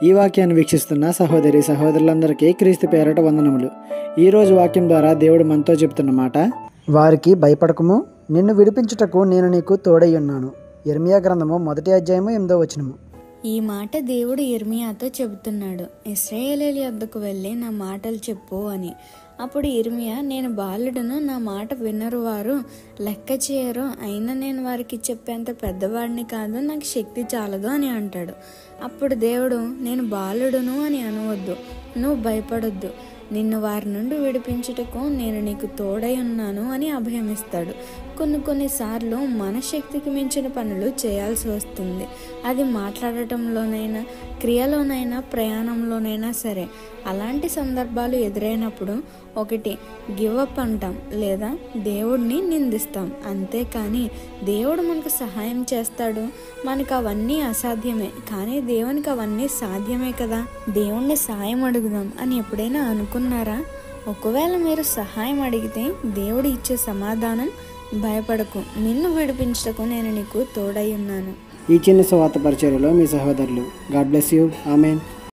ఈ వాక్యాన్ని వీక్షిస్తున్న సహోదరి సహోదరులందరికీ క్రీస్తు పేరట వందనములు. ఈరోజు వాక్యం ద్వారా దేవుడు మనతో చెప్తున్న మాట, వారికి భయపడకము, నిన్ను విడిపించుటకు నేను నీకు తోడై ఉన్నాను. యిర్మీయా గ్రంథము 1:8. ఈ మాట దేవుడు యిర్మీయాతో చెబుతున్నాడు, ఇశ్రాయేలీయుల యొద్దకు వెళ్ళి నా మాటలు చెప్పు అని. అప్పుడు యిర్మీయా, నేను బాలుడును, నా మాట వినరు, వారు లెక్క చేయరు, అయినా నేను వారికి చెప్పేంత పెద్దవాడిని కాదు, నాకు శక్తి చాలదు అని అంటాడు. అప్పుడు దేవుడు, నేను బాలుడును అని అనవద్దు, నువ్వు భయపడొద్దు, నిన్ను వారి నుండి విడిపించుటకు నేను నీకు తోడై ఉన్నాను అని అభయమిస్తాడు. కొన్నిసార్లు మన శక్తికి మించిన పనులు చేయాల్సి వస్తుంది. అది మాట్లాడటంలోనైనా, క్రియలోనైనా, ప్రయాణంలోనైనా సరే. అలాంటి సందర్భాలు ఎదురైనప్పుడు ఒకటి గివ్ అప్ అంటాం, లేదా దేవుడిని నిందిస్తాం. అంతేకాని దేవుడు మనకు సహాయం చేస్తాడు, మనకు అవన్నీ అసాధ్యమే, కానీ దేవునికి అవన్నీ సాధ్యమే కదా, దేవుణ్ణి సాయం అడుగుదాం అని ఎప్పుడైనా అనుకున్నారా? ఒకవేళ మీరు సహాయం అడిగితే దేవుడు ఇచ్చే సమాధానం, భయపడకు, నిన్ను విడిపించటకు నేను నీకు తోడై ఉన్నాను. ఈ చిన్న సువార్త పరిచర్యలో మీ సహోదరులు. God bless you. ఆమేన్.